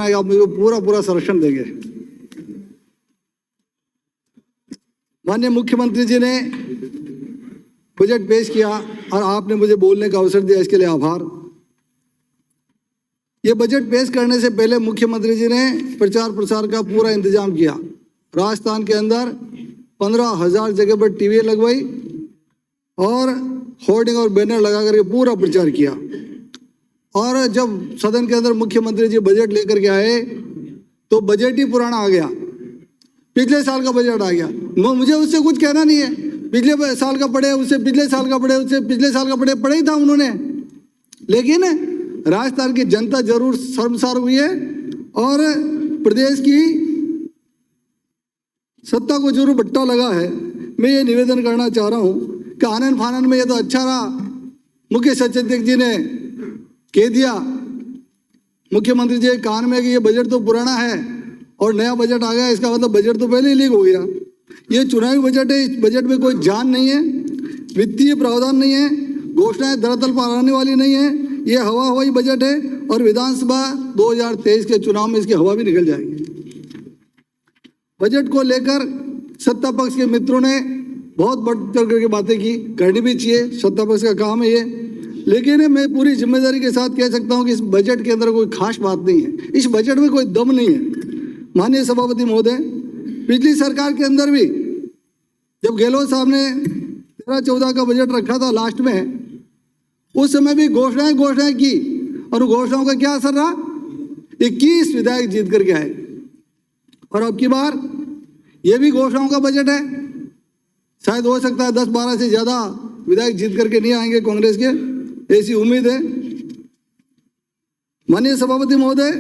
आप मुझे पूरा संरक्षण देंगे। माननीय मुख्यमंत्री जी ने बजट पेश किया और आपने मुझे बोलने का अवसर दिया, इसके लिए आभार। ये बजट पेश करने से पहले मुख्यमंत्री जी ने प्रचार प्रसार का पूरा इंतजाम किया। राजस्थान के अंदर 15,000 जगह पर टीवी लगवाई और होर्डिंग और बैनर लगा करके पूरा प्रचार किया। और जब सदन के अंदर मुख्यमंत्री जी बजट लेकर के आए तो बजट ही पुराना आ गया, पिछले साल का बजट आ गया। मुझे उससे कुछ कहना नहीं है, पिछले साल का पढ़े, उससे पिछले साल का पढ़े, उससे पिछले साल का पढ़े ही था उन्होंने। लेकिन राजस्थान की जनता जरूर शर्मसार हुई है और प्रदेश की सत्ता को जरूर बट्टा लगा है। मैं ये निवेदन करना चाह रहा हूँ कि आनंद फानन में ये तो अच्छा रहा, मुख्य सचेतक जी ने कह दिया मुख्यमंत्री जी के कान में कि ये बजट तो पुराना है और नया बजट आ गया, इसका मतलब बजट तो पहले ही लीक हो गया। ये चुनावी बजट है, इस बजट में कोई जान नहीं है, वित्तीय प्रावधान नहीं है, घोषणाएं धरातल पर आने वाली नहीं है। ये हवा हवाई बजट है और विधानसभा 2023 के चुनाव में इसकी हवा भी निकल जाएगी। बजट को लेकर सत्ता पक्ष के मित्रों ने बहुत बढ़ चढ़ करके बातें की, करनी भी चाहिए, सत्ता पक्ष का काम है ये। लेकिन मैं पूरी जिम्मेदारी के साथ कह सकता हूं कि इस बजट के अंदर कोई खास बात नहीं है, इस बजट में कोई दम नहीं है। माननीय सभापति महोदय, पिछली सरकार के अंदर भी जब गहलोत साहब ने 13-14 का बजट रखा था लास्ट में, उस समय भी घोषणाएं की और घोषणाओं का क्या असर रहा? 21 विधायक जीत करके आए। और अब की बार ये भी घोषणाओं का बजट है, शायद हो सकता है 10-12 से ज्यादा विधायक जीत करके नहीं आएंगे कांग्रेस के, ऐसी उम्मीद है। माननीय सभापति महोदय,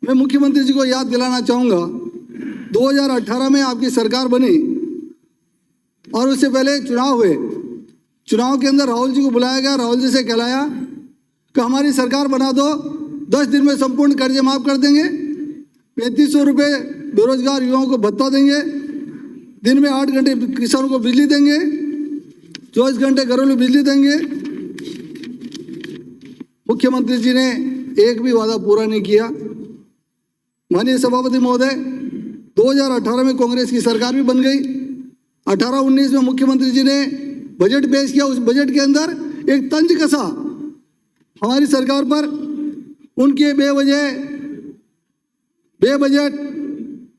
मैं मुख्यमंत्री जी को याद दिलाना चाहूंगा, 2018 में आपकी सरकार बनी और उससे पहले चुनाव हुए। चुनाव के अंदर राहुल जी को बुलाया गया, राहुल जी से कहलाया कि हमारी सरकार बना दो, 10 दिन में संपूर्ण कर्जे माफ कर देंगे, 3500 रुपये बेरोजगार युवाओं को भत्ता देंगे, दिन में 8 घंटे किसानों को बिजली देंगे, 24 घंटे घरेलू बिजली देंगे। मुख्यमंत्री जी ने एक भी वादा पूरा नहीं किया। माननीय सभापति महोदय, 2018 में कांग्रेस की सरकार भी बन गई। 18-19 में मुख्यमंत्री जी ने बजट पेश किया। उस बजट के अंदर एक तंज कसा हमारी सरकार पर, उनके बेबजट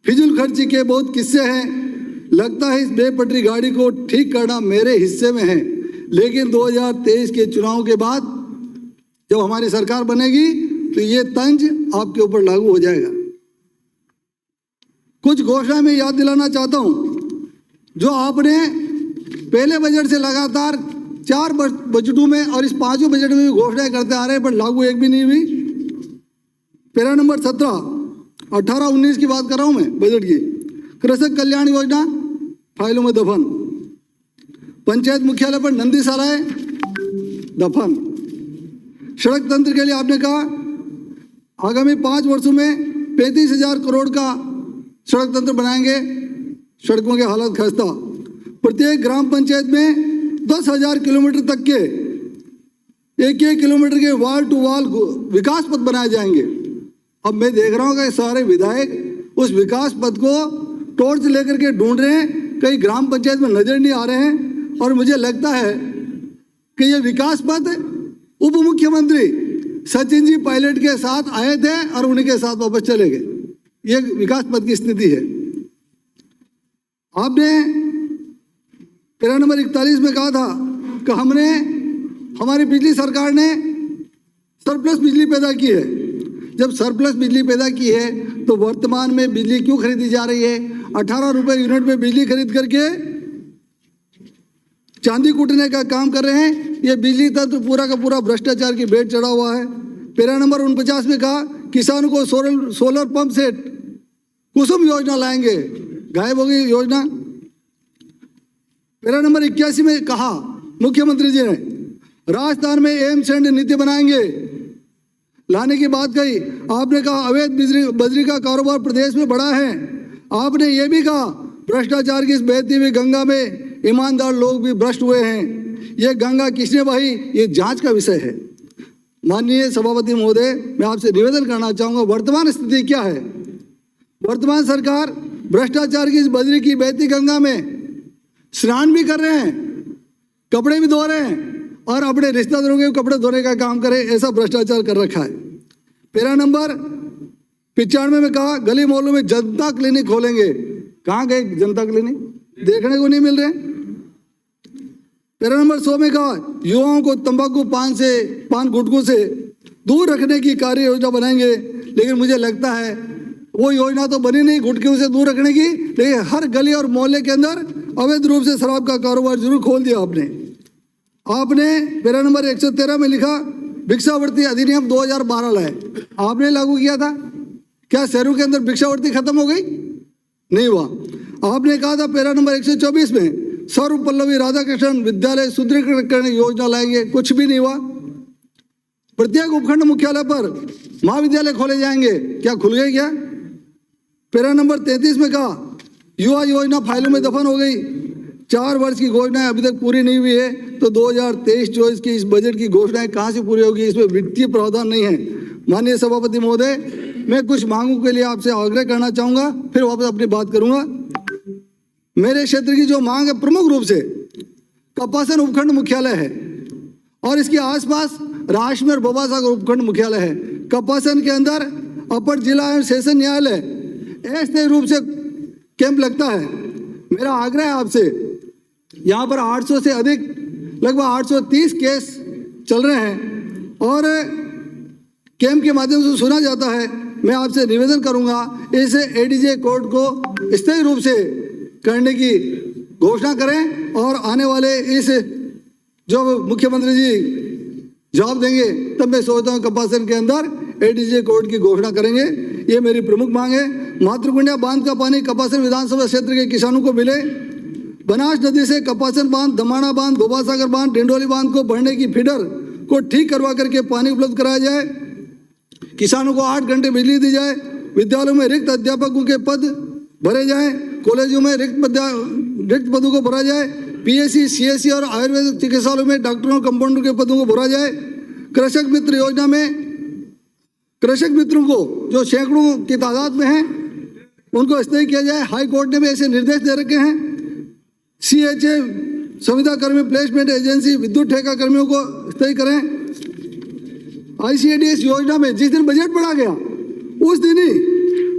फिजूल खर्ची के बहुत किस्से हैं। लगता है इस बेपटरी गाड़ी को ठीक करना मेरे हिस्से में है। लेकिन 2023 के चुनाव के बाद जब हमारी सरकार बनेगी तो ये तंज आपके ऊपर लागू हो जाएगा। कुछ घोषणा में याद दिलाना चाहता हूं जो आपने पहले बजट से लगातार 4 बजटों में और इस 5वें बजट में भी घोषणाएं करते आ रहे हैं, पर लागू एक भी नहीं हुई। पैरा नंबर 17, 18-19 की बात कर रहा हूं मैं बजट की। कृषक कल्याण योजना फाइलों में दफन, पंचायत मुख्यालय पर नंदीशालाएं दफन। सड़क तंत्र के लिए आपने कहा आगामी 5 वर्षों में 35,000 करोड़ का सड़क तंत्र बनाएंगे। सड़कों की हालत खस्ता। प्रत्येक ग्राम पंचायत में 10,000 किलोमीटर तक के 1-1 किलोमीटर के वॉल टू वॉल विकास पथ बनाए जाएंगे। अब मैं देख रहा हूँ कि सारे विधायक उस विकास पथ को टॉर्च लेकर के ढूंढ रहे हैं, कई ग्राम पंचायत में नजर नहीं आ रहे हैं। और मुझे लगता है कि ये विकास पथ उप मुख्यमंत्री सचिन जी पायलट के साथ आए थे और उन्हीं के साथ वापस चले गए। ये विकास पथ की स्थिति है। आपने पैरा नंबर 41 में कहा था कि हमारी पिछली सरकार ने सरप्लस बिजली पैदा की है। जब सरप्लस बिजली पैदा की है तो वर्तमान में बिजली क्यों खरीदी जा रही है? 18 रुपए यूनिट में बिजली खरीद करके चांदी कूटने का काम कर रहे हैं। ये बिजली तंत्र पूरा का पूरा भ्रष्टाचार की भेंट चढ़ा हुआ है। पैरा नंबर 49 में कहा किसानों को सोलर पंप सेट कुसुम योजना लाएंगे, गायब हो गई योजना। पैरा नंबर 81 में कहा मुख्यमंत्री जी ने राजस्थान में एम्स एंड नीति बनाएंगे, लाने की बात कही। आपने कहा अवैध बजरी का कारोबार प्रदेश में बढ़ा है। आपने ये भी कहा भ्रष्टाचार की इस बहती हुई गंगा में ईमानदार लोग भी भ्रष्ट हुए हैं। ये गंगा किसने बही, ये जांच का विषय है। माननीय सभापति महोदय, मैं आपसे निवेदन करना चाहूँगा, वर्तमान स्थिति क्या है। वर्तमान सरकार भ्रष्टाचार की इस बजरी की बहती गंगा में स्नान भी कर रहे हैं, कपड़े भी धो रहे हैं और अपने रिश्तेदारों के कपड़े धोने का काम करे, ऐसा भ्रष्टाचार कर रखा है। पैरा नंबर 95 में कहा गली मोहल्लों में जनता क्लिनिक खोलेंगे। कहाँ गए जनता क्लिनिक? देखने को नहीं मिल रहे। पैरा नंबर 100 में कहा युवाओं को तंबाकू पान गुटखों से दूर रखने की कार्य योजना बनाएंगे। लेकिन मुझे लगता है वो योजना तो बनी नहीं गुटखों से दूर रखने की, लेकिन हर गली और मोहल्ले के अंदर अवैध रूप से शराब का कारोबार जरूर खोल दिया आपने पैरा नंबर 113 में लिखा भिक्षावृत्ति अधिनियम 2012 लाए, आपने लागू किया था। क्या शहरों के अंदर भिक्षावृत्ति खत्म हो गई? नहीं हुआ। आपने कहा था पैरा नंबर 124 में सर्वपल्लवी राधाकृष्णन विद्यालय सुदृढ़ीकरण करने की योजना लाएंगे, कुछ भी नहीं हुआ। प्रत्येक उपखंड मुख्यालय पर महाविद्यालय खोले जाएंगे, क्या खुल गए क्या? पैरा नंबर 33 में कहा युवा योजना फाइलों में दफन हो गई। 4 वर्ष की घोषणाएं अभी तक पूरी नहीं हुई है, तो 2023-24 की इस बजट की घोषणाएं कहां से पूरी होगी? इसमें वित्तीय प्रावधान नहीं है। माननीय सभापति महोदय, मैं कुछ मांगों के लिए आपसे आग्रह करना चाहूंगा, फिर वापस अपनी बात करूंगा। मेरे क्षेत्र की जो मांग है प्रमुख रूप से कपासन उपखंड मुख्यालय है और इसके आसपास राष्ट्रीय और बाबा सागर उपखंड मुख्यालय है। कपासन के अंदर अपर जिला एवं सेशन न्यायालय ऐसे रूप से कैंप लगता है। मेरा आग्रह है आपसे, यहाँ पर 800 से अधिक लगभग 830 केस चल रहे हैं और कैंप के माध्यम से सुना जाता है। मैं आपसे निवेदन करूंगा इस एडीजे कोर्ट को स्थायी रूप से करने की घोषणा करें और आने वाले इस जो मुख्यमंत्री जी जवाब देंगे तब मैं सोचता हूँ कपासन के अंदर एडीजे कोर्ट की घोषणा करेंगे। ये मेरी प्रमुख मांग है। मातृकुंडिया बांध का पानी कपासन विधानसभा क्षेत्र के किसानों को मिले। बनास नदी से कपासन बांध, दमाणा बांध, भोबा सागर बांध, डिंडोली बांध को बढ़ने की फीडर को ठीक करवा करके पानी उपलब्ध कराया जाए। किसानों को 8 घंटे बिजली दी जाए। विद्यालयों में रिक्त अध्यापकों के पद भरे जाएं। कॉलेजों में रिक्त पदों को भरा जाए। पीएससी, सीएससी और आयुर्वेदिक चिकित्सालयों में डॉक्टरों और कंपाउंडर के पदों को भरा जाए। कृषक मित्र योजना में कृषक मित्रों को जो सैकड़ों की तादाद में हैं उनको स्थायी किया जाए। हाई कोर्ट ने भी ऐसे निर्देश दे रखे हैं। सीएचए संविदा कर्मी प्लेसमेंट एजेंसी विद्युत ठेका कर्मियों को स्थायी करें। आईसीएडीएस योजना में जिस दिन बजट बढ़ा गया उस दिन ही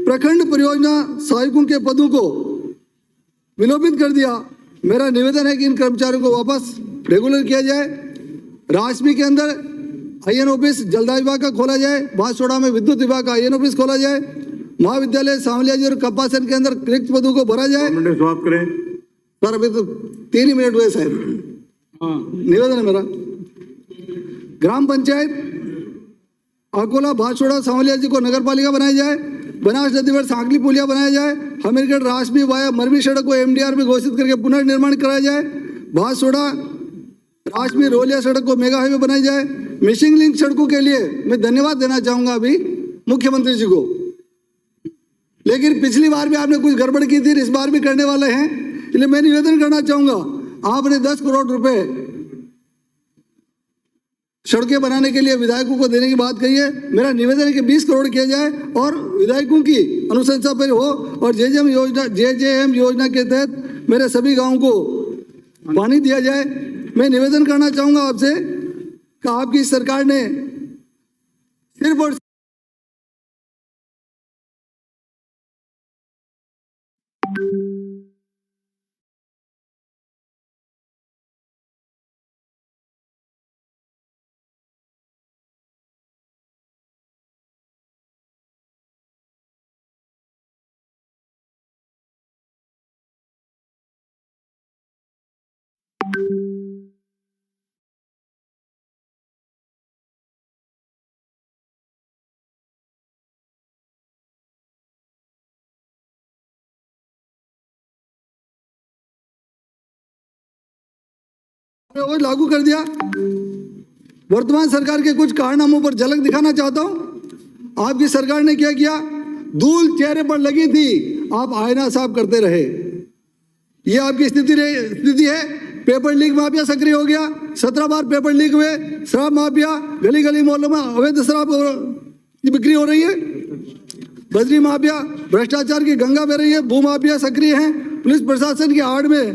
प्रखंड परियोजना सहायकों के पदों को विलोपित कर दिया। मेरा निवेदन है कि इन कर्मचारियों को वापस रेगुलर किया जाए। राजमी के अंदर आईएन ऑफिस जलदाय विभाग का खोला जाए। बांसवाड़ा में विद्युत विभाग का आईएन ऑफिस खोला जाए। महाविद्यालय सांवलिया जी और कपासन के अंदर रिक्त पदों को भरा जाए। समाप्त करें सर, अभी तो 3 ही मिनट हुए साहब। निवेदन है मेरा। ग्राम पंचायत अकोला, बांसवाड़ा, सांवलिया जी को नगर पालिका बनाया जाए। बनास नदी पर सांकली पुलिया बनाया जाए। हमीरगढ़ राजमी वाया मरवी सड़क को एमडीआर में घोषित करके पुनर्निर्माण कराया जाए। बांसवाड़ा राजमी रोलिया सड़क को मेगा हाईवे बनाई जाए। मिसिंग लिंक सड़कों के लिए मैं धन्यवाद देना चाहूंगा अभी मुख्यमंत्री जी को, लेकिन पिछली बार भी आपने कुछ गड़बड़ की थी, इस बार भी करने वाले हैं। इसलिए मैं निवेदन करना चाहूंगा, आपने 10 करोड़ रुपए सड़कें बनाने के लिए विधायकों को देने की बात कही है। मेरा निवेदन है कि 20 करोड़ किया जाए और विधायकों की अनुशंसा पर हो और जेजेएम योजना के तहत मेरे सभी गांवों को पानी दिया जाए। मैं निवेदन करना चाहूंगा आपसे कि आपकी सरकार ने सिर्फ और वो लागू कर दिया। वर्तमान सरकार के कुछ कारनामों पर झलक दिखाना चाहता हूं। आपकी सरकार ने क्या किया? धूल चेहरे पर लगी थी, आप आईना साफ करते रहे। ये आपकी स्थिति है। पेपर लीक माफिया सक्रिय हो गया। 17 बार पेपर लीक हुए। शराब माफिया, गली गली मोहल्लों में अवैध शराब की बिक्री हो रही है। बजरी माफिया भ्रष्टाचार की गंगा बह रही है। भू माफिया सक्रिय हैं। पुलिस प्रशासन की आड़ में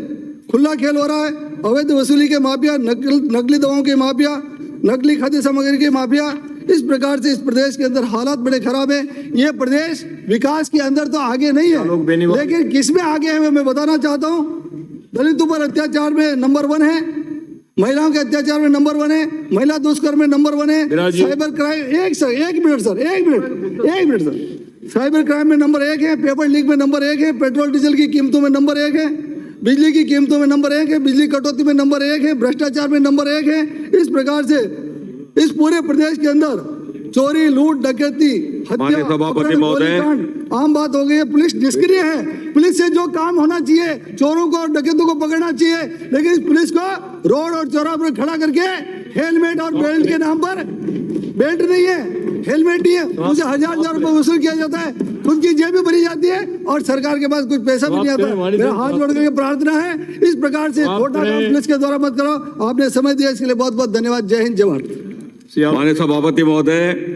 खुला खेल हो रहा है। अवैध वसूली के माफिया, नकली दवाओं के माफिया, नकली खाद्य सामग्री के माफिया। इस प्रकार से इस प्रदेश के अंदर हालात बड़े खराब है। ये प्रदेश विकास के अंदर तो आगे नहीं है, लेकिन किस में आगे है मैं बताना चाहता हूँ। दलितों पर अत्याचार में नंबर 1 है। महिलाओं के अत्याचार में नंबर 1 है। महिला दुष्कर्म में नंबर 1 है। साइबर क्राइम एक मिनट सर। साइबर क्राइम में नंबर 1 है। पेपर लीक में नंबर 1 है। पेट्रोल डीजल की कीमतों में नंबर 1 है। बिजली की कीमतों में नंबर 1 है। बिजली कटौती में नंबर 1 है। भ्रष्टाचार में नंबर 1 है। इस प्रकार से इस पूरे प्रदेश के अंदर चोरी, लूट, डकैती, हत्या, सभापति महोदय, आम बात हो गई है। पुलिस निष्क्रिय है। पुलिस से जो काम होना चाहिए, चोरों को और डकैतों को पकड़ना चाहिए, लेकिन इस पुलिस को रोड और चौराहे पर खड़ा करके हेलमेट और बेल्ट के नाम पर, बेल्ट नहीं है, हेलमेट नहीं है, उसे हजार रुपए वसूल किया जाता है। खुद की जेब भी भरी जाती है और सरकार के पास कुछ पैसा भी नहीं आता। मेरा हाथ जोड़ करके प्रार्थना है, इस प्रकार से खोटा काम पुलिस के द्वारा मत करो। आपने समय दिया इसके लिए बहुत बहुत धन्यवाद। जय हिंद, जय भारत। माननीय सभापति महोदय,